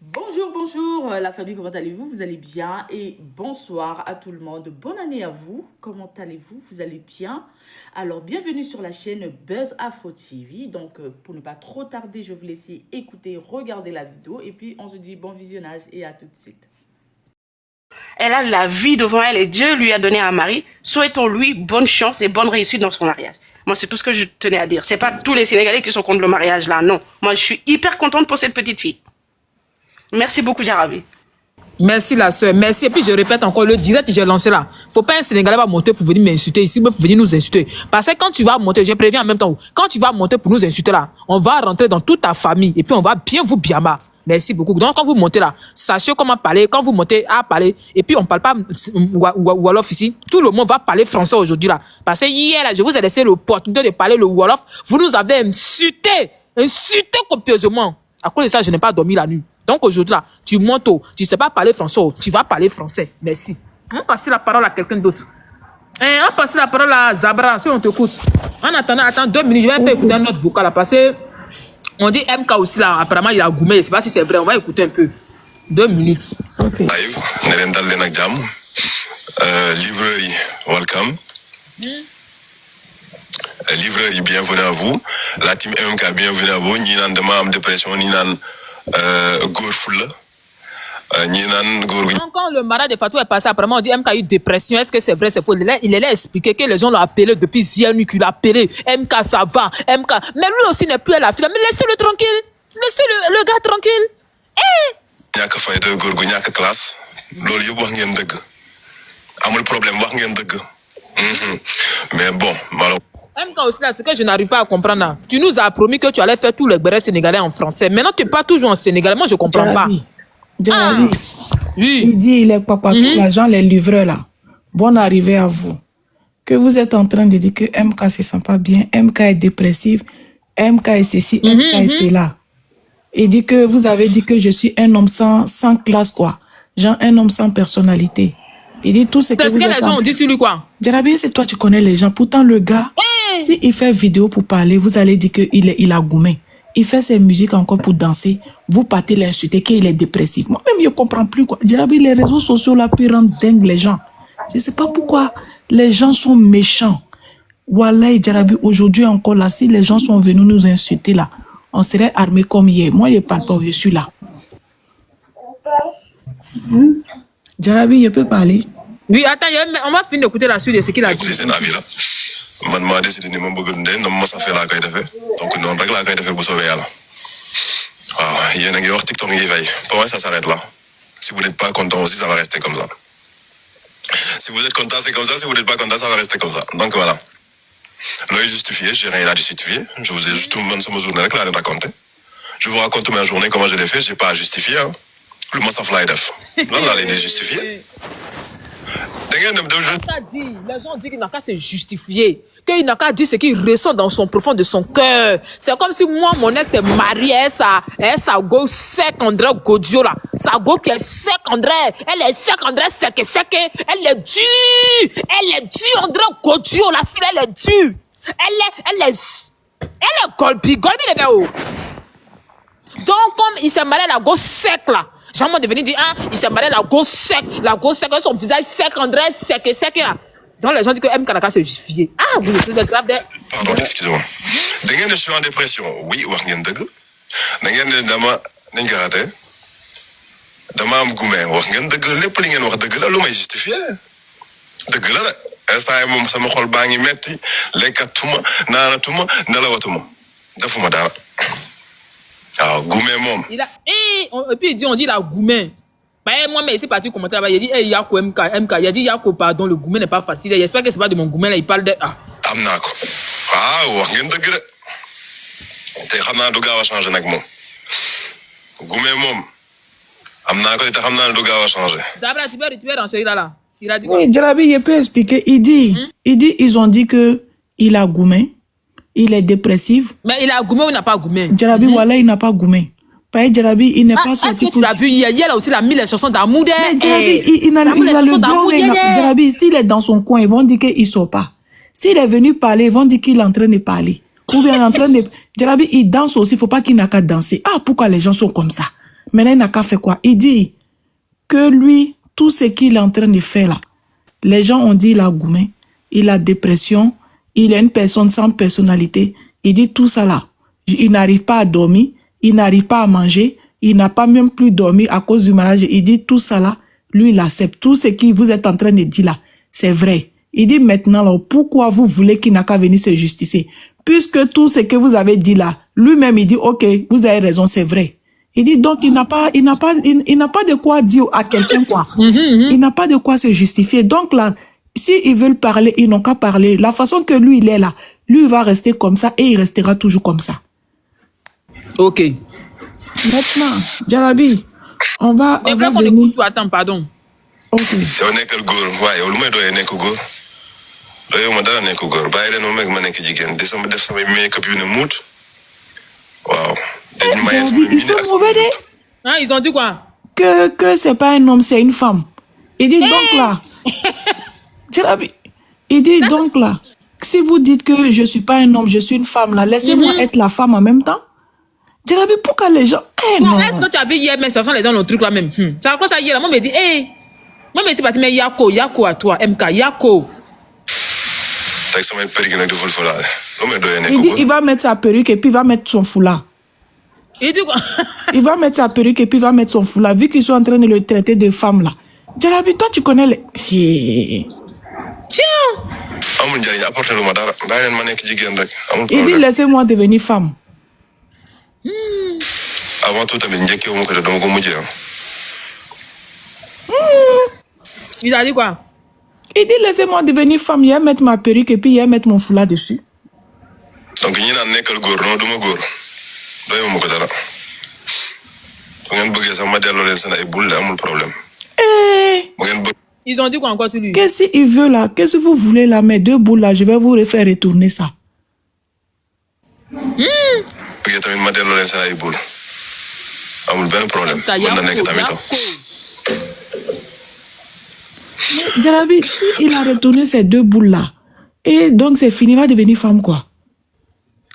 Bonjour, bonjour la famille, comment allez-vous? Vous allez bien? Et bonsoir à tout le monde. Bonne année à vous. Comment allez-vous? Vous allez bien? Alors, bienvenue sur la chaîne Buzz Afro TV. Donc, pour ne pas trop tarder, je vais vous laisser écouter, regarder la vidéo. Et puis, on se dit bon visionnage et à tout de suite. Elle a la vie devant elle et Dieu lui a donné un mari. Souhaitons-lui bonne chance et bonne réussite dans son mariage. Moi, c'est tout ce que je tenais à dire. C'est pas tous les Sénégalais qui sont contre le mariage, là, non. Moi, je suis hyper contente pour cette petite fille. Merci beaucoup, Jarabi. Merci la soeur, merci. Et puis je répète encore, le direct que j'ai lancé là, faut pas un Sénégalais va monter pour venir m'insulter ici, pour venir nous insulter. Parce que quand tu vas monter, je préviens en même temps, quand tu vas monter pour nous insulter là, on va rentrer dans toute ta famille et puis on va bien vous biama. Merci beaucoup. Donc quand vous montez là, sachez comment parler, quand vous montez à parler, et puis on parle pas Wolof ici, tout le monde va parler français aujourd'hui là. Parce que hier là, je vous ai laissé l'opportunité de parler le Wolof, vous nous avez insulté copieusement. À cause de ça, je n'ai pas dormi la nuit. Donc aujourd'hui, là, tu montes, tu ne sais pas parler français, tu vas parler français. Merci. On va passer la parole à quelqu'un d'autre. On va passer la parole à Zabra, si on t'écoute. En attendant, attends 2 minutes, je vais faire écouter un autre vocal là, parce que on dit MK aussi là, apparemment il a goumé, je ne sais pas si c'est vrai, on va écouter un peu. 2 minutes. Ok. Live, Neren Dalen ak Jam, livreur, welcome. Livreur, bienvenue à vous. La team MK, bienvenue à vous. Ni nan de mam dépression, ni nan gourfoule. Ni nan gour. Quand le mariage de Fatou est passé, apparemment on dit MK a eu dépression. Est-ce que c'est vrai, c'est faux? Il allait expliquer que les gens l'ont appelé depuis hier nuit, qu'il l'a appelé. MK ça va, MK. Mais lui aussi n'est plus à la file. Mais laissez-le tranquille. Laissez le gars tranquille. Ñak fayda goor gu ñak classe. Loolu yeb wax ngeen deug. Amul problème wax ngeen deug. Mais bon, malheureusement. MK aussi là, c'est que je n'arrive pas à comprendre là. Tu nous as promis que tu allais faire tous les bérets sénégalais en français. Maintenant, tu parles toujours en sénégalais. Moi, je comprends pas. Jarabi. Oui. Il dit, il est pas partout, l'agent, les livreurs là. Bonne arrivée à vous. Que vous êtes en train de dire que MK se sent pas bien, MK est dépressif, MK est ceci, MK est cela. Il dit que vous avez dit que je suis un homme sans classe quoi. Genre un homme sans personnalité. Il dit tout ce que vous les gens ont dit sur lui quoi? Jarabi, c'est toi, tu connais les gens. Pourtant, le gars, s'il fait vidéo pour parler, vous allez dire qu'il a goumé. Il fait ses musiques encore pour danser. Vous partez l'insulter qu'il est dépressif. Moi-même, je ne comprends plus quoi. Jarabi, les réseaux sociaux là, puis rendent dingue les gens. Je ne sais pas pourquoi les gens sont méchants. Wallah, Jarabi, aujourd'hui encore là, si les gens sont venus nous insulter là, on serait armés comme hier. Moi, je ne parle pas, je suis là. Jarabi, je peux parler? Oui, attends, on va finir d'écouter la suite de ce qu'il a dit. C'est avis là. Man ma décidé ni ma bëgg ndé nam ma safé la koy défé. Donc non rek la koy défé bu soobé yalla. Waaw, yéen a ngi wax TikTok ngi fay. Pour moi ça s'arrête là. Si vous n'êtes pas content aussi, ça va rester comme ça. Si vous êtes content, c'est comme ça. Si vous n'êtes pas content, ça va rester comme ça. Donc voilà. L'œil justifié, j'ai rien à justifier. Je vous ai juste tout le monde sur ma journée là, rien raconté. Je vous raconte ma journée, comment je l'ai fait, j'ai pas à justifier. Hein. Le moi ça fly def. Là, on allait les justifier. Les gens disent qu'il n'a qu'à se justifier, qu'il n'a qu'à dire ce qu'il ressent dans son profond de son cœur. C'est comme si moi, mon ex est marié, sa go sec André Godio là. Sa go qui est sec André. Elle est sec André, sec. Elle est dure André Godio, la fille elle est dure. Elle est Golbi les gars. Donc comme il s'est marié la go sec là. Jamais de venir dire, il s'est marié la go sec, son visage sec, André, sec. Là. Donc les gens disent que MK n'a qu'à se justifier. Ah, vous êtes grave de... Pardon, excusez-moi. D'engagez, je suis en dépression. Oui, ou rien de d'engagez, dama, n'engagez. Dama am goumé, ou rien de les plingés, ou de là, l'homme est justifié. De là, est-ce que ça me rend bangi metti, les katuma, nana tuma, nala watuma. D'afuma dara. Ah, goumé mom. Il a et puis il dit on dit la goumé. Bah moi mais c'est parti commenter là-bas, il dit hey Yako MK, il a dit Yako pardon, le goumé n'est pas facile. J'espère que c'est pas de mon goumé là, il parle de Amnako. Ah, wax ngeen deug de. Té xamna du gawa changer nak mom. Goumé mom. Amnako té xamna du gawa changer. Dabra tu peux renseigner là. Il a dit quoi? Oui, Jarabi, je peux expliquer. Il dit ils ont dit que il a goumé. Il est dépressif. Mais il a goumé ou il n'a pas goumé? Jarabi, voilà, il n'a pas goumé. Paye Jarabi, il n'est pas sorti. Est-ce que tu l'as vu hier? Hier, là aussi, il a mis les chansons d'amour. Mais Jarabi, il a le bon. Jarabi, s'il est dans son coin, ils vont dire qu'il ne sort pas. S'il est venu parler, ils vont dire qu'il est en train de parler. Ou bien en train de... Jarabi, il danse aussi, il ne faut pas qu'il n'a qu'à danser. Ah, pourquoi les gens sont comme ça? Maintenant, il n'a qu'à faire quoi? Il dit que lui, tout ce qu'il est en train de faire là, les gens ont dit il a goumé, il a dépression, il est une personne sans personnalité. Il dit tout ça là. Il n'arrive pas à dormir, il n'arrive pas à manger, il n'a pas même plus dormi à cause du mariage. Il dit tout ça là, lui il accepte. Tout ce que vous êtes en train de dire là, c'est vrai. Il dit maintenant là, pourquoi vous voulez qu'il n'a qu'à venir se justifier? Puisque tout ce que vous avez dit là, lui-même il dit ok, vous avez raison, c'est vrai. Il dit donc il n'a pas de quoi dire à quelqu'un quoi. Il n'a pas de quoi se justifier. Donc là, s'ils veulent parler, ils n'ont qu'à parler. La façon que lui il est là, lui il va rester comme ça et il restera toujours comme ça. Ok. Maintenant, Jarabi, on va venir. Attends, pardon. Ok. yow nekkal góor waaye yow lu may doyee nekk góor doyoo ma dara nekk góor bàyyi leen ma ma nekk jigéen di sama def samay make-up yu ne muut waaw. Ils sont mauvais. Hein, ils ont dit quoi? Que c'est pas un homme, c'est une femme. Il dit donc là. Jarabi, il dit donc là. Si vous dites que je suis pas un homme, je suis une femme là, laissez-moi être la femme en même temps. Jarabi, pourquoi les gens. Non, est-ce que tu as vu hier, mais ce sont les gens, le truc là même. Ça va quoi ça hier là? Moi, me dit, moi, me dit, mais Yako à toi, MK, Yako. teg samay perruque nag di fulfulaale lu may doyee nekk Il dit, góor. il va mettre sa perruque et puis il va mettre son foulard. Il dit quoi? Il va mettre sa perruque et puis il va mettre son foulard. Vu qu'ils sont en train de le traiter de femme là. Jarabi, toi tu connais les. Tiens! amul njëriñ apporté lu ma dara bàyyi leen ma nekk jigéen rek amul Il dit, problème. laissez-moi devenir femme. avant tout tamit njëkkee wu ma ko te dama ko mujjee am. Il a dit quoi? Il dit, laissez-moi devenir femme. Il va mettre ma perruque et puis il va mettre mon foulard dessus. donc ñi naan nekkal góor non du ma góor doyoo ma ko dara su ngeen bëggee sax ma delloo leen seen ay bul amul problème. bu ngeen bëgg. Ils ont dit quoi encore sur lui? Qu'est-ce qu'il veut là? Qu'est-ce que vous voulez là? Mes deux boules là, je vais vous refaire retourner ça. bëggee tamit ma delloo leen seen ay bul amul benn problème. mën na nekk tamit. Jarabi, il a retourné ces deux boules là. Et donc c'est fini, il va devenir femme quoi.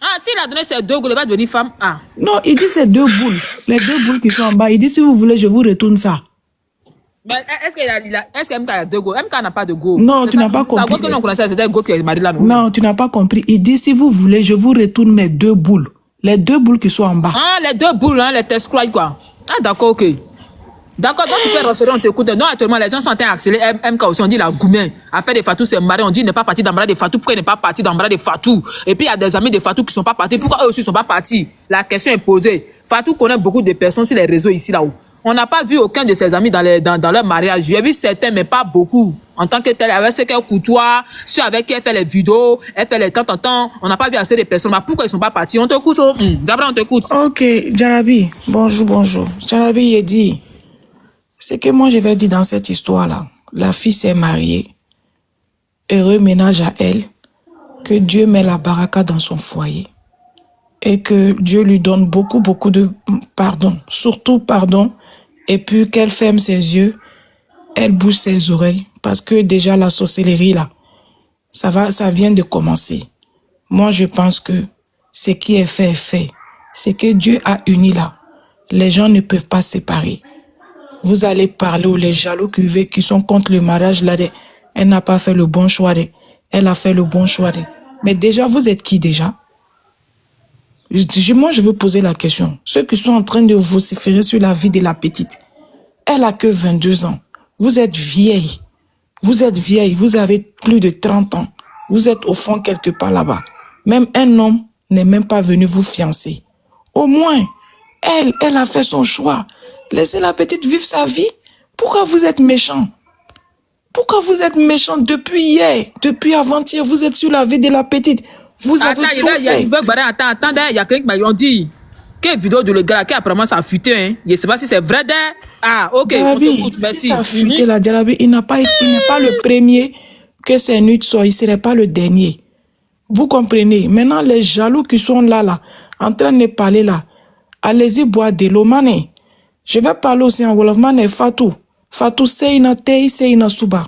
Ah, s'il a donné ses deux goules, il va devenir femme. Ah. Non, il dit ces deux boules. Les deux boules qui sont en bas. Il dit si vous voulez, je vous retourne ça. Mais est-ce que MK a deux go? MK n'a pas de go. Non, tu n'as pas compris. Ça voit que l'on connaissait, c'était go qui est marié là. Non, tu n'as pas compris. Il dit si vous voulez, je vous retourne mes deux boules. Les deux boules qui sont en bas. Ah, les deux boules, hein, les tescroides quoi. Ah, d'accord, ok. D'accord, donc tu peux rentrer, on t'écoute. Non, actuellement, les gens sont en train d'accélérer MK aussi. On dit la Goumen. Affaire de Fatou, c'est marié. On dit il n'est pas parti d'embarras de Fatou. Pourquoi il n'est pas parti d'embarras de Fatou? Et puis il y a des amis de Fatou qui ne sont pas partis. Pourquoi eux aussi ne sont pas partis? La question est posée. Fatou connaît beaucoup de personnes sur les réseaux ici, là-haut. On n'a pas vu aucun de ses amis dans leur mariage. J'ai vu certains, mais pas beaucoup. En tant que tel, avec ceux qu'elle côtoie, ceux avec qui elle fait les vidéos, elle fait les temps. On n'a pas vu assez de personnes. Mais pourquoi ils ne sont pas partis? On t'écoute. D'abord, on t'écoute. Ok, Jarabi. Bonjour. Jarabi, il dit. C'est que moi, je vais dire dans cette histoire-là. La fille s'est mariée. Heureux ménage à elle. Que Dieu met la baraka dans son foyer. Et que Dieu lui donne beaucoup de pardon. Surtout pardon. Et puis qu'elle ferme ses yeux. Elle bouge ses oreilles. Parce que déjà la sorcellerie là, ça vient de commencer. Moi, je pense que ce qui est fait est fait. C'est que Dieu a uni là. Les gens ne peuvent pas se séparer. Vous allez parler aux les jaloux qui sont contre le mariage là. Elle n'a pas fait le bon choix. Elle a fait le bon choix. Mais déjà, vous êtes qui déjà? Moi, je veux poser la question. Ceux qui sont en train de vociférer sur la vie de la petite. Elle a que 22 ans. Vous êtes vieille. Vous avez plus de 30 ans. Vous êtes au fond quelque part là-bas. Même un homme n'est même pas venu vous fiancer. Au moins, elle a fait son choix. Laissez la petite vivre sa vie. Pourquoi vous êtes méchant? Pourquoi vous êtes méchant depuis hier, depuis avant-hier? Vous êtes sur la vie de la petite. Vous avez tout fait. Attends, il y a quelqu'un qui m'a dit quelle vidéo de le gars qui apparemment ça a fuité, hein? Je ne sais pas si c'est vrai. Ah, ok. Jarabi, merci. Si ça a fuité là, Jarabi, il n'est pas le premier que ces nuits soient. Il ne serait pas le dernier. Vous comprenez? Maintenant, les jaloux qui sont là, en train de parler là, allez-y boire de l'eau, mané. Je vais parler aussi en Wolof, mané, Fatou. Fatou, c'est une tei, c'est une souba.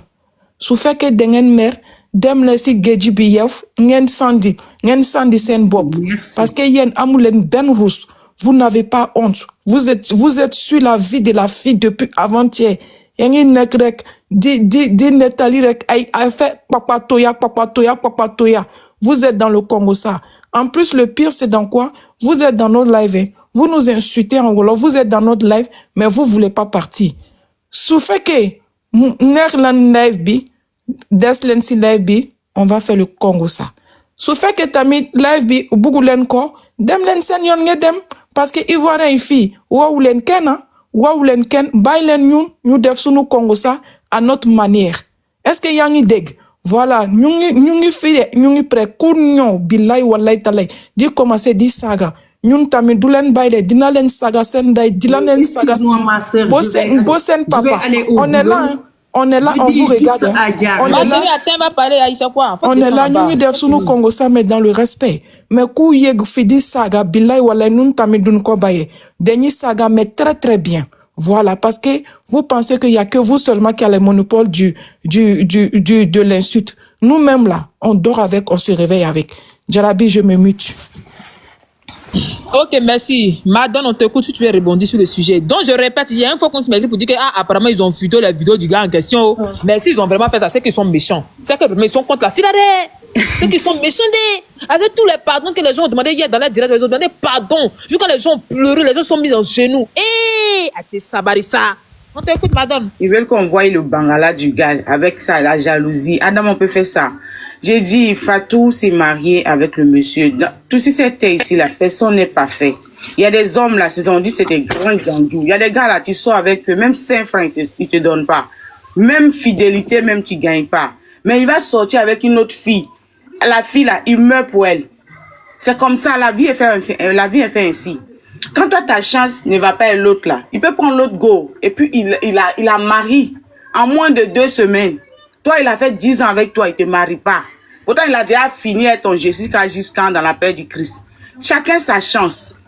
Sou fait que dengan mer, dem la si géej bi yef ngeen sandi sen bob parce que yéen amulen ben rousse. Vous n'avez pas honte. Vous êtes sur la vie de la fille depuis avant-hier. Yangi nek rek di netali rek ay fait papatoya. Vous êtes dans le Congo ça. En plus le pire c'est dans quoi? Vous êtes dans notre live. Hein. Vous nous insultez en Wolof, vous êtes dans notre live mais vous voulez pas partir. Sou fait que ner lan live bi, des len si live bi, on va faire le Congo ça. Sou fait que tamit live bi bugu len ko, dem len sen yon nge dem parce que Ivoirien fille, ou len ken, bay len ñu def sunu Congo ça à notre manière. Est-ce que yangi deg? Voilà, ñu ngi prêt ku ñëw billahi wallahi talay di commencer di saga. Ñun tamit du len bayle dina len saga sen day dina len saga bo sen papa on est là hein? On est là, on vous regarde. Hein. On est là, nous devons nous Congo ça, mais dans le respect. Mais quand yeg fidi saga, bilay wala nun tamid dun ko baye. Deni saga, mais très très bien. Voilà, parce que vous pensez qu'il y a que vous seulement qui a le monopole de l'insulte. Nous-mêmes là, on dort avec, on se réveille avec. Jarabi, je me mute. Ok, merci. Madame, on t'écoute si tu veux rebondir sur le sujet. Donc, je répète, il y a une fois qu'on te m'écrit pour dire que, apparemment, ils ont vidéo la vidéo du gars en question. Mais s'ils ont vraiment fait ça, c'est qu'ils sont méchants. C'est qu'ils sont contre la fille c'est qu'ils sont méchants. Avec tous les pardons que les gens ont demandé hier dans la direct, ils ont demandé pardon. Vu quand les gens ont pleuré, les gens sont mis en genoux. Hé, à tes sabarissa. On t'écoute, madame. Ils veulent qu'on voie le bangala du gars avec ça, la jalousie. Adam, on peut faire ça. J'ai dit, Fatou s'est marié avec le monsieur. Tout si c'était ici, la personne n'est pas faite. Il y a des hommes là, ils ont dit c'est des grands gandous. Il y a des gars là, tu sors avec eux, même 5 francs, ils te donnent pas. Même fidélité, même tu gagnes pas. Mais il va sortir avec une autre fille. La fille là, il meurt pour elle. C'est comme ça, la vie est fait ainsi. Quand toi, ta chance ne va pas à l'autre là, il peut prendre l'autre go. Et puis, il a marié en moins de 2 semaines. Toi, il a fait 10 ans avec toi, il te marie pas. Pourtant, il a déjà fini avec ton Jessica jusqu'à dans la paix du Christ. Chacun sa chance.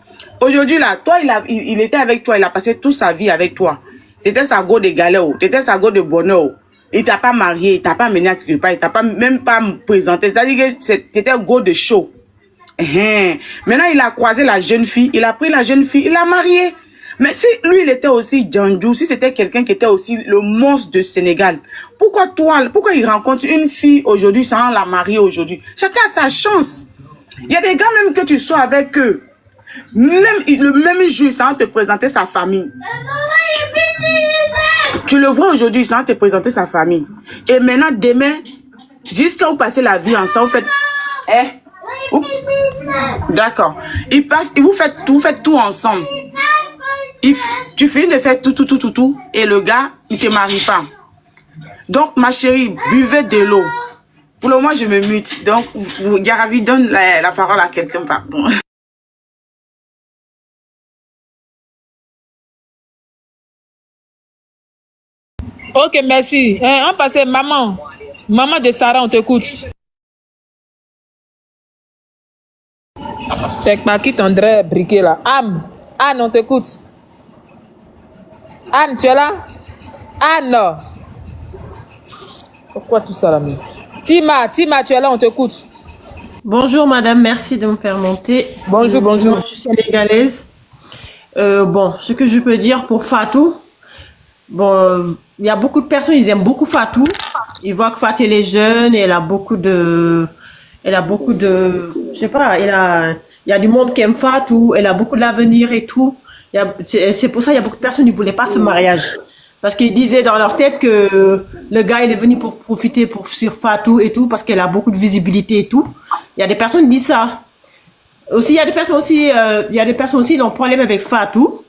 Aujourd'hui là, toi, il était avec toi, il a passé toute sa vie avec toi. T'étais sa go de galère, t'étais sa go de bonheur. Il t'a pas marié, il t'a pas mené à quelque part, il t'a pas même pas présenté. C'est-à-dire que t'étais go de show. Maintenant, il a croisé la jeune fille, il a pris la jeune fille, il l'a mariée. Mais si lui, il était aussi Djandjou, si c'était quelqu'un qui était aussi le monstre de Sénégal, pourquoi il rencontre une fille aujourd'hui sans la marier aujourd'hui? Chacun a sa chance. Il y a des gars même que tu sois avec eux, même le même jour sans te présenter sa famille. Tu le vois aujourd'hui sans te présenter sa famille. Et maintenant, demain, jusqu'à vous passez la vie ensemble, vous faites... D'accord. Vous faites tout ensemble. Tu finis de faire tout, et le gars, il te marie pas. Donc, ma chérie, buvez de l'eau. Pour le moment, je me mute. Donc, Yaravi donne la parole à quelqu'un, pardon. Ok, merci. On passe, maman. Maman de Sarah, on t'écoute. C'est pas qui t'endrait briquer là. Anne, on t'écoute. Anne, tu es là? Anne. Pourquoi tout ça là? Tima, tu es là, on t'écoute. Bonjour madame, merci de me faire monter. Bonjour. Je suis sénégalaise. Bon, ce que je peux dire pour Fatou, bon, il y a beaucoup de personnes, ils aiment beaucoup Fatou. Ils voient que Fatou elle est jeune et elle a beaucoup de, je sais pas, il y a du monde qui aime Fatou, elle a beaucoup de l'avenir et tout. C'est pour ça il y a beaucoup de personnes qui ne voulaient pas ce mariage. Parce qu'ils disaient dans leur tête que le gars il est venu pour profiter sur Fatou et tout, parce qu'elle a beaucoup de visibilité et tout. Il y a des personnes qui disent ça. Aussi, il y a des personnes aussi qui ont problème avec Fatou.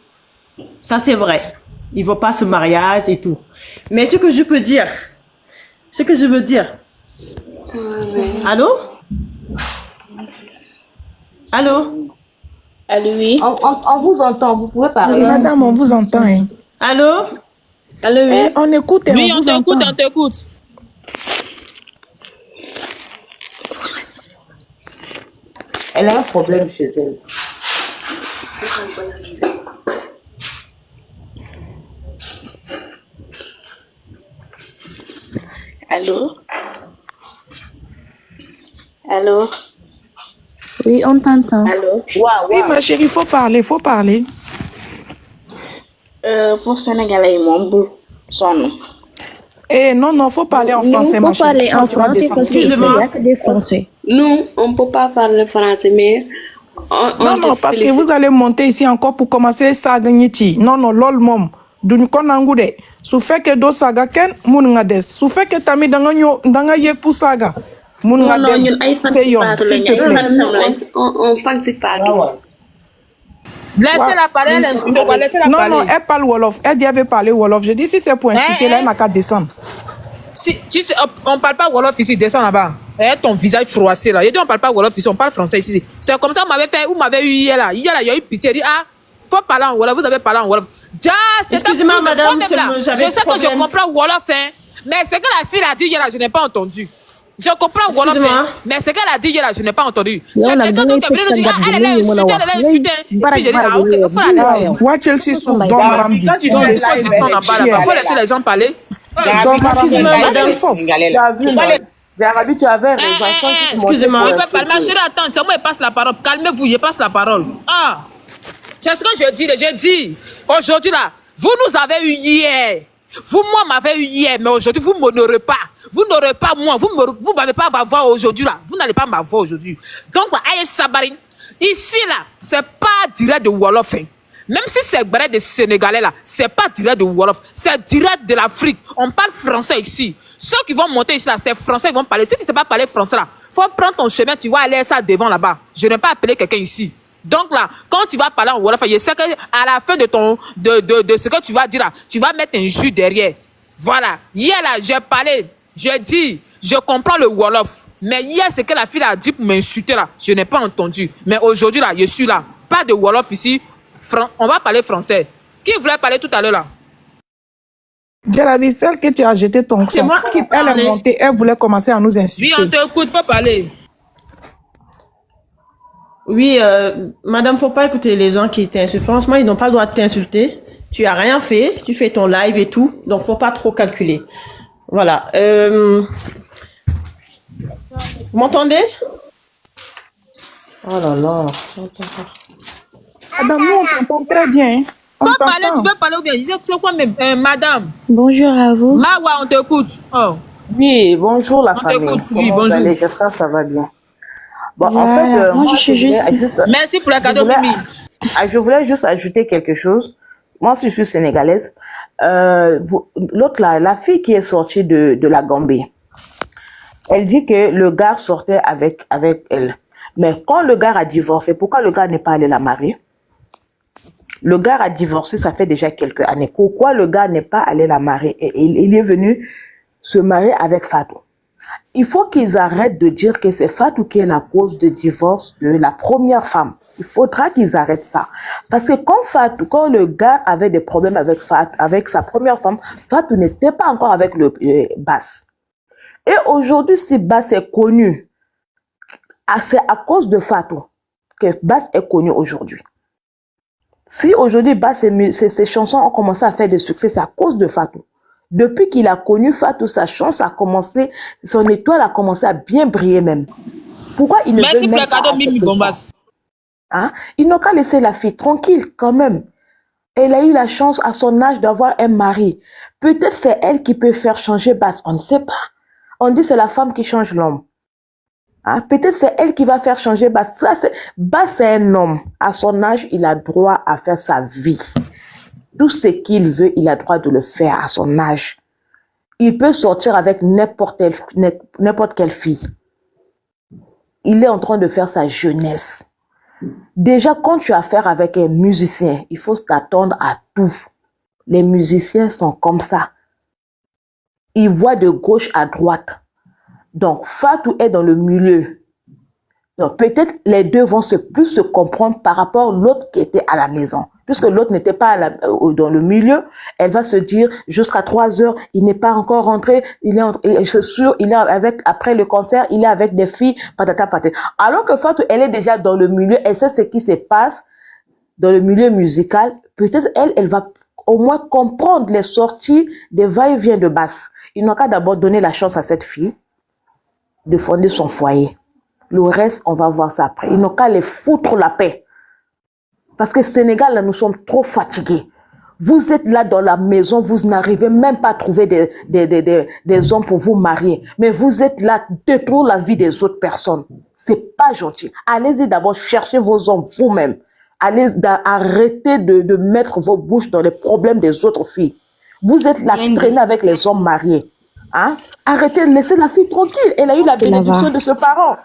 Ça c'est vrai. Ils ne veulent pas ce mariage et tout. Mais ce que je veux dire. Allô? Allô? Allô, oui. On vous entend, vous pouvez parler. Madame, on vous entend. Hein. Allô? Allô, oui. On écoute et Oui, on vous entend. on t'écoute. Elle a un problème chez elle. Allô? Allô? Oui, on t'entend. Allô? Oui, ma chérie, faut parler, faut parler. Pour Sénégalais, mon bout, son. Eh, non, non, faut parler en Nous, français, faut ma chérie. parler Sinon, en tu vas français descendre. parce qu'il n'y Excusez-moi. a que des Français. Nous, on ne peut pas parler français, mais Non, on non, te parce que félicite. vous allez monter ici encore pour commencer saga nyiti. Non, non, lol mom. Duñ ko nangu de. Su fekkee doo saga kenn mun nga des. Su fekkee tamit da nga yëg pour saga. Mun nga Non, dem. ñun ay fan C'est si yoon, Fatou s'il te lañ plaît. on fan si Fatou. Laissez-la parler, elle insulte quoi, laissez-la Non, parler. non, elle parle Wolof. Elle dit elle veut parler Wolof. Je dis si c'est pour insulter, là, elle n'a qu'à descendre. Si, on parle pas Wolof ici, descends là-bas. Eh, ton visage froissé là. Il dit on parle pas Wolof ici, on parle français ici. C'est comme ça vous m'avez eu hier là. Hier là, il y a eu pitié. Il dit ah, faut parler en Wolof, vous avez parlé en Wolof. Ja, c'est Excusez-moi, un madame, problème là. j'avais Je sais que je problème. comprends Wolof, hein. Mais ce que la fille a dit hier là, je n'ai pas entendu. Je comprends Wolof, Excusez-moi. hein. Mais ce qu'elle a dit hier là, je n'ai pas entendu. Là, C'est on a quelqu'un donné qui est venu nous dire ah, elle est insultée, elle est insultée. Et puis j'ai dit ah, ok, il faut la laisser. Wa Chelsea souffre dans Marambi. Quand tu Faut fais laisser ça, les tu fais On en parle là-bas. Faut laisser les gens parler. Dans Marambi. Excusez-moi, madame. Tu as vu, non? Zarabi, tu avais raison. Excusez-moi. Il fait parler. Ma chérie, attends, c'est moi qui passe la parole. Calmez-vous, je passe la parole. Ah, c'est ce que je dis. J'ai dit, aujourd'hui là, vous nous avez eu hier. Vous, moi, m'avez eu hier, mais aujourd'hui, vous m'honorez pas. Vous n'aurez pas moi. Vous m'avez pas m'avoir aujourd'hui là. Vous n'allez pas m'avoir aujourd'hui. Donc, Aïe Sabarine, ici là, c'est pas direct de Wolof. Hein. Même si c'est vrai des Sénégalais là, c'est pas direct de Wolof, c'est direct de l'Afrique. On parle français ici. Ceux qui vont monter ici là, c'est français, ils vont parler. Si tu ne sais pas parler français là, faut prendre ton chemin, tu vas aller ça devant là-bas. Je n'ai pas appelé quelqu'un ici. Donc là, quand tu vas parler en Wolof, je sais qu'à la fin de ce que tu vas dire là, tu vas mettre un jus derrière. Voilà. Hier là, j'ai parlé, j'ai dit, je comprends le Wolof. Mais hier, ce que la fille a dit pour m'insulter là, je n'ai pas entendu. Mais aujourd'hui là, je suis là. Pas de Wolof ici. On va parler français. Qui voulait parler tout à l'heure là? Jarabi, celle que tu as jeté ton C'est sang. moi qui Elle parlais. est montée, elle voulait commencer à nous insulter. Oui, on t'écoute, faut parler. Oui, madame, faut pas écouter les gens qui t'insultent. Franchement, ils n'ont pas le droit de t'insulter. Tu as rien fait, tu fais ton live et tout, donc faut pas trop calculer. Voilà. Vous m'entendez? Oh là là, j'entends pas. Madame, nous, on t'entend très bien. On Faut parler, tu t'entend. veux parler ou bien? C'est quoi, même, madame? Bonjour à vous. Mawa, on t'écoute. Oh. Oui, bonjour la On famille. t'écoute, oui, Comment vous bonjour. allez? J'espère que ça va bien. Bon, en Voilà, fait, moi, je suis juste... Merci pour la je cadeau, voulais, Mimi. je voulais juste ajouter quelque chose. Moi, si je suis sénégalaise, l'autre là, la fille qui est sortie de la Gambie, elle dit que le gars sortait avec elle. Mais quand le gars a divorcé, pourquoi le gars n'est pas allé la marier? Le gars a divorcé, ça fait déjà quelques années. Pourquoi le gars n'est pas allé la marier? Et il est venu se marier avec Fatou. Il faut qu'ils arrêtent de dire que c'est Fatou qui est la cause de divorce de la première femme. Il faudra qu'ils arrêtent ça. Parce que quand le gars avait des problèmes avec sa première femme, Fatou n'était pas encore avec le Bass. Et aujourd'hui, si Bass est connu, c'est à cause de Fatou que Bass est connu aujourd'hui. Si aujourd'hui Bass, ses chansons ont commencé à faire des succès, c'est à cause de Fatou. Depuis qu'il a connu Fatou, sa chance a commencé, son étoile a commencé à bien briller même. Pourquoi il ne Merci veut pour même le pas cadeau, Mimi accepter ça? Bombas. Hein? Ils n'ont qu'à laisser la fille tranquille quand même. Elle a eu la chance à son âge d'avoir un mari. Peut-être c'est elle qui peut faire changer Bass, on ne sait pas. On dit c'est la femme qui change l'homme. Hein? Peut-être c'est elle qui va faire changer Bass. Bass c'est un homme. À son âge, il a droit à faire sa vie. Tout ce qu'il veut, il a droit de le faire à son âge. Il peut sortir avec n'importe quelle fille. Il est en train de faire sa jeunesse. Déjà, quand tu as affaire avec un musicien, il faut t'attendre à tout. Les musiciens sont comme ça. Ils voient de gauche à droite. Donc, Fatou est dans le milieu. Donc, peut-être les deux vont plus se comprendre par rapport à l'autre qui était à la maison. Puisque l'autre n'était pas dans le milieu, elle va se dire jusqu'à 3 heures, il n'est pas encore rentré, après le concert, il est avec des filles, patata patata. Alors que Fatou, elle est déjà dans le milieu, elle sait ce qui se passe dans le milieu musical. Peut-être elle va au moins comprendre les sorties des va-et-vient de Bass. Ils n'ont qu'à d'abord donner la chance à cette fille de fonder son foyer. Le reste, on va voir ça après. Ils n'ont qu'à les foutre la paix. Parce que au Sénégal, là, nous sommes trop fatigués. Vous êtes là dans la maison, vous n'arrivez même pas à trouver des hommes pour vous marier. Mais vous êtes là, détruire la vie des autres personnes. C'est pas gentil. Allez-y d'abord chercher vos hommes vous-même. Arrêtez de mettre vos bouches dans les problèmes des autres filles. Vous êtes là, traîner avec les hommes mariés. Hein? Arrêtez, laissez la fille tranquille. Elle a eu la bénédiction de ses parents.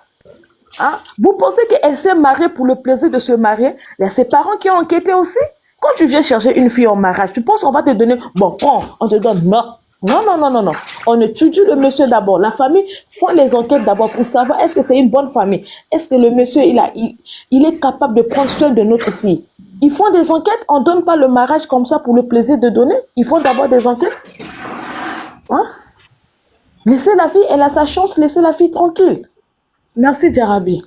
Hein? Vous pensez qu'elle s'est mariée pour le plaisir de se marier? Il y a ses parents qui ont enquêté aussi. Quand tu viens chercher une fille en mariage, tu penses qu'on va te donner... Bon, prends, on te donne... Non. Non. On étudie le monsieur d'abord. La famille font les enquêtes d'abord pour savoir est-ce que c'est une bonne famille. Est-ce que le monsieur, il est capable de prendre soin de notre fille. Ils font des enquêtes. On ne donne pas le mariage comme ça pour le plaisir de donner. Ils font d'abord des enquêtes. Hein? Laissez la fille, elle a sa chance, laissez la fille tranquille. Merci, Djarabi.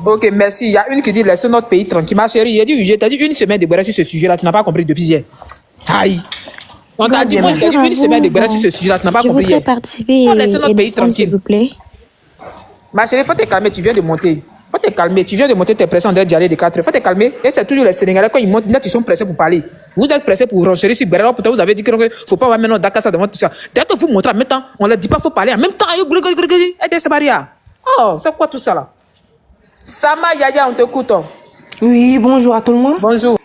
Ok, merci. Il y a une qui dit laissez notre pays tranquille. Ma chérie, je t'ai dit une semaine de Béra sur ce sujet-là, tu n'as pas compris depuis hier. Aïe. On t'a dit, moi, je t'ai dit une semaine de Béra sur ce sujet-là, tu n'as pas compris hier. Je voudrais participer Non, laissez notre pays tranquille. s'il vous plaît. Ma chérie, il faut te calmer, tu viens de monter. Faut te calmer, tu viens de monter, tu es pressé en d'y aller de 4 heures. Faut te calmer. Et c'est toujours les Sénégalais, quand ils montent, ils sont pressés pour parler. Vous êtes pressés pour renchérir sur Béra, pourtant vous avez dit qu'il ne faut pas avoir maintenant Dakar ça devant tout ça. Dès que vous montrez en même temps, on ne leur dit pas qu'il faut parler. En même temps, oh, c'est quoi tout ça là? Sama Yaya, on t'écoute. Oui, bonjour à tout le monde. Bonjour.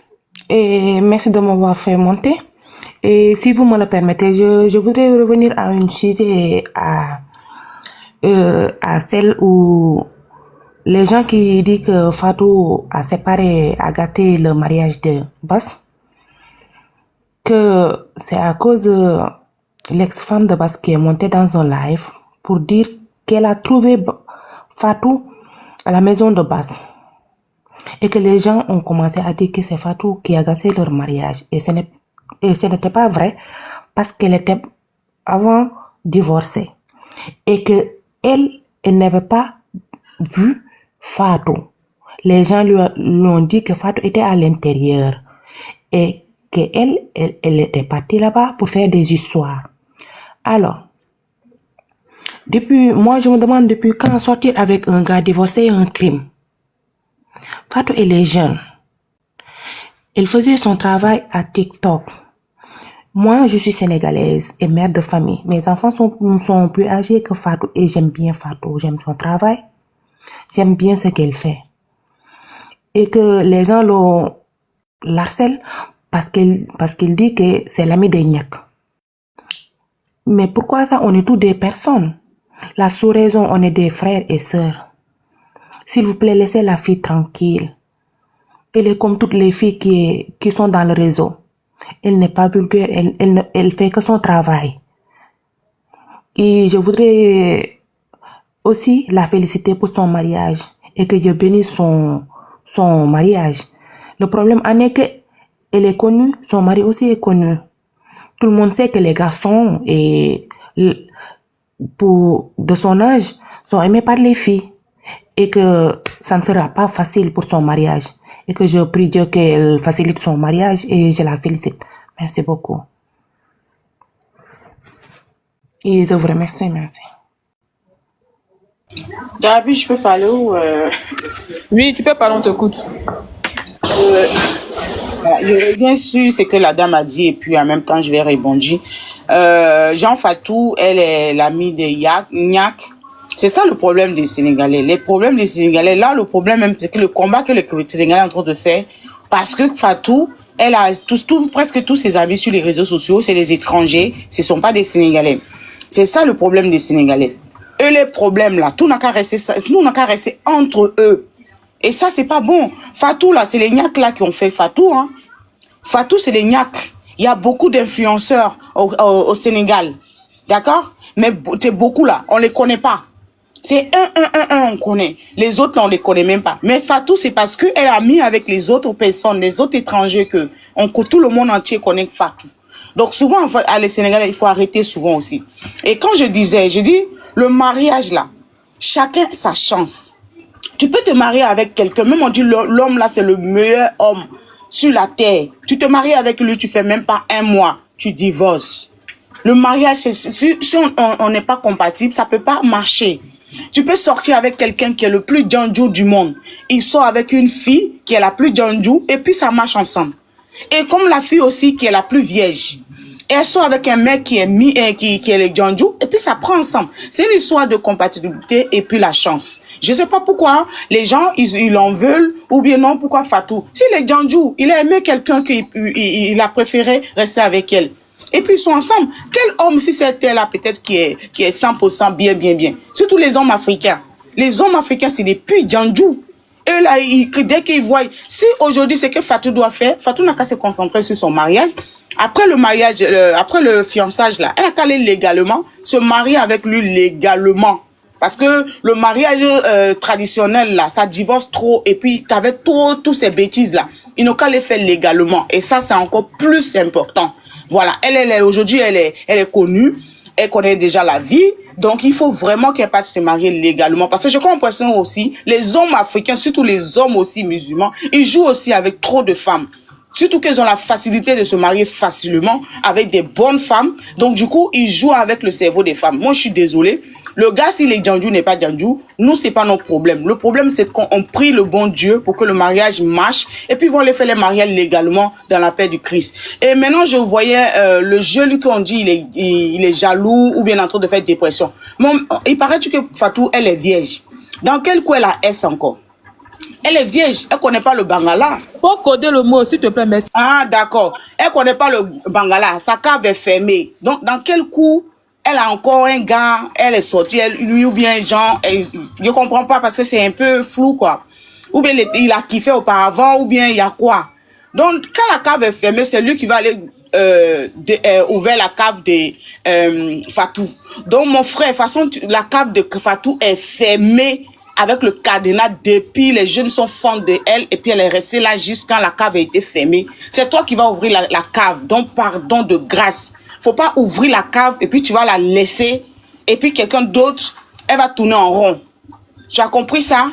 Et merci de m'avoir fait monter. Et si vous me le permettez, je voudrais revenir à une sujet à celle où les gens qui disent que Fatou a séparé, a gâté le mariage de Bass, que c'est à cause de l'ex-femme de Bass qui est montée dans un live pour dire qu'elle a trouvé Fatou à la maison de Bass. Et que les gens ont commencé à dire que c'est Fatou qui a gâché leur mariage. Et ce n'était pas vrai parce qu'elle était avant divorcée. Et que elle n'avait pas vu Fatou. Les gens lui ont dit que Fatou était à l'intérieur. Et qu'elle était partie là-bas pour faire des histoires. Alors, moi je me demande depuis quand sortir avec un gars divorcé est un crime. Fatou, elle est jeune. Elle faisait son travail à TikTok. Moi, je suis sénégalaise et mère de famille. Mes enfants sont plus âgés que Fatou et j'aime bien Fatou. J'aime son travail. J'aime bien ce qu'elle fait. Et que les gens l'harcèlent parce qu'il dit que c'est l'ami des Niak. Mais pourquoi ça? On est tous des personnes. La sous-raison, on est des frères et sœurs. S'il vous plaît, laissez la fille tranquille. Elle est comme toutes les filles qui sont dans le réseau. Elle n'est pas vulgaire, elle fait que son travail. Et je voudrais aussi la féliciter pour son mariage et que Dieu bénisse son mariage. Le problème en est que elle est connue, son mari aussi est connu. Tout le monde sait que les garçons de son âge sont aimés par les filles. Et que ça ne sera pas facile pour son mariage. Et que je prie Dieu qu'elle facilite son mariage et je la félicite. Merci beaucoup. Et je vous remercie, merci. Gabi, je peux parler ou... Oui, tu peux parler, on t'écoute. Je reviens sur ce que la dame a dit et puis en même temps je vais répondre. Jean Fatou, elle est l'amie de Niak. C'est ça le problème des Sénégalais. Les problèmes des Sénégalais, là, le problème même, c'est que le combat que les Sénégalais sont en train de faire, parce que Fatou, elle a presque tous ses amis sur les réseaux sociaux, c'est des étrangers, ce ne sont pas des Sénégalais. C'est ça le problème des Sénégalais. Eux, les problèmes là, tout n'a qu'à rester entre eux. Et ça, c'est pas bon. Fatou, là, c'est les Niak là qui ont fait Fatou, hein. Fatou, c'est les Niak. Il y a beaucoup d'influenceurs au Sénégal. D'accord? Mais c'est beaucoup là, on les connaît pas. C'est on connaît. Les autres, on les connaît même pas. Mais Fatou, c'est parce qu'elle a mis avec les autres personnes, les autres étrangers que tout le monde entier connaît Fatou. Donc souvent, à les Sénégalais, il faut arrêter souvent aussi. Et quand je dis, le mariage là, chacun sa chance. Tu peux te marier avec quelqu'un, même on dit l'homme là, c'est le meilleur homme sur la terre. Tu te maries avec lui, tu fais même pas un mois, tu divorces. Le mariage, si on n'est pas compatible, ça peut pas marcher. Tu peux sortir avec quelqu'un qui est le plus djanjou du monde. Il sort avec une fille qui est la plus djanjou et puis ça marche ensemble. Et comme la fille aussi qui est la plus vierge. Et elle sort avec un mec qui est qui est le djanjou et puis ça prend ensemble. C'est une histoire de compatibilité et puis la chance. Je sais pas pourquoi les gens ils en veulent ou bien non pourquoi Fatou. Si le djanjou, il a aimé quelqu'un il a préféré rester avec elle. Et puis ils sont ensemble. Quel homme si c'était là peut-être qui est 100% bien. Surtout les hommes africains. Les hommes africains c'est des puits djanjou. Et là, dès qu'ils voient, si aujourd'hui c'est que Fatou doit faire, Fatou n'a qu'à se concentrer sur son mariage. Après le mariage, après le fiançage là, elle a qu'à aller légalement, se marier avec lui légalement. Parce que le mariage traditionnel là, ça divorce trop et puis avec tous ces bêtises là, ils n'ont qu'à les faire légalement. Et ça, c'est encore plus important. Voilà, aujourd'hui, elle est connue, elle connaît déjà la vie. Donc, il faut vraiment qu'elle passe se marier légalement. Parce que j'ai l'impression aussi, les hommes africains, surtout les hommes aussi musulmans, ils jouent aussi avec trop de femmes. Surtout qu'ils ont la facilité de se marier facilement avec des bonnes femmes. Donc, du coup, ils jouent avec le cerveau des femmes. Moi, je suis désolée. Le gars, s'il est djanjou, n'est pas djanjou, nous, c'est pas notre problème. Le problème, c'est qu'on prie le bon Dieu pour que le mariage marche et puis ils vont les faire les mariages légalement dans la paix du Christ. Et maintenant, je voyais le jeune qu'on dit, il est jaloux ou bien en train de faire dépression. Bon, il paraît que Fatou, elle est vierge. Dans quel coin la est encore? Elle est vierge, elle connaît pas le bangala. Faut coder le mot, s'il te plaît, merci. Ah, d'accord. Elle connaît pas le bangala, sa cave est fermée. Donc, dans quel coup elle a encore un gars, elle est sortie, lui ou bien Jean, je comprends pas parce que c'est un peu flou quoi. Ou bien il a kiffé auparavant, ou bien il y a quoi. Donc quand la cave est fermée, c'est lui qui va aller ouvrir la cave de Fatou. Donc mon frère, de toute façon, la cave de Fatou est fermée avec le cadenas depuis les jeunes sont fans de elle et puis elle est restée là jusqu'à la cave a été fermée. C'est toi qui vas ouvrir la cave, donc pardon de grâce. Faut pas ouvrir la cave et puis tu vas la laisser et puis quelqu'un d'autre, elle va tourner en rond. Tu as compris ça?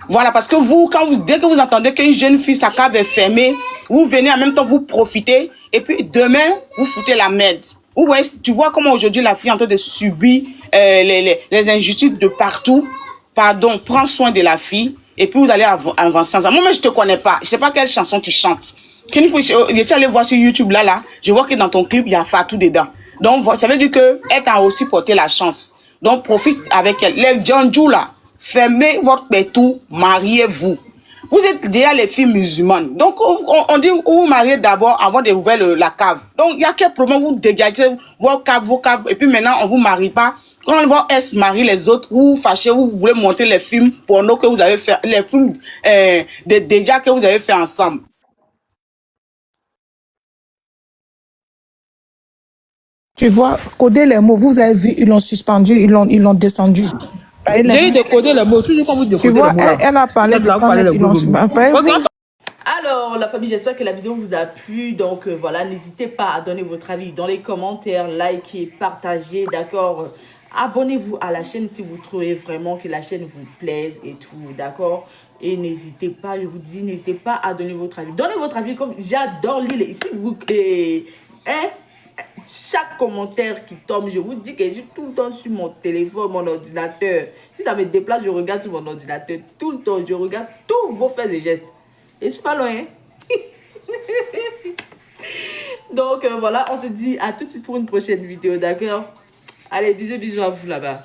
Voilà, parce que vous, dès que vous entendez qu'une jeune fille, sa cave est fermée, vous venez en même temps, vous profitez et puis demain, vous foutez la merde. Vous voyez, tu vois comment aujourd'hui la fille est en train de subir les injustices de partout. Pardon, prends soin de la fille et puis vous allez avancer ensemble. Moi, je te connais pas. Je sais pas quelle chanson tu chantes. Qu'une fois, je suis allé voir sur YouTube là, je vois que dans ton clip, il y a Fatou dedans. Donc, ça veut dire que elle t'a aussi porté la chance. Donc, profite avec elle. Les djanjou là, fermez votre pétou, mariez-vous. Vous êtes déjà les filles musulmanes. Donc, on dit, vous mariez d'abord avant d'ouvrir la cave. Donc, il y a quel problème, vous dégagez vos caves, et puis maintenant, on vous marie pas. Quand on va se marier les autres, vous vous fâchez, vous voulez monter les films porno que vous avez fait, les films déjà que vous avez fait ensemble. Tu vois, coder les mots, vous avez vu, ils l'ont suspendu, ils l'ont descendu. J'ai eu de coder les mots, toujours quand vous décodez les mots. Tu vois, elle elle a parlé de 100 mètres, ils l'ont suspendu. Alors, la famille, j'espère que la vidéo vous a plu. Donc, voilà, n'hésitez pas à donner votre avis dans les commentaires, likez, partagez, d'accord? Abonnez-vous à la chaîne si vous trouvez vraiment que la chaîne vous plaise et tout, d'accord? Et n'hésitez pas, je vous dis, n'hésitez pas à donner votre avis. Donnez votre avis comme j'adore lire ici. Chaque commentaire qui tombe, je vous dis que je suis tout le temps sur mon téléphone, mon ordinateur. Si ça me déplace, je regarde sur mon ordinateur tout le temps. Je regarde tous vos faits et gestes. Et je suis pas loin, hein? Donc, voilà, on se dit à tout de suite pour une prochaine vidéo, d'accord? Allez, bisous à vous là-bas.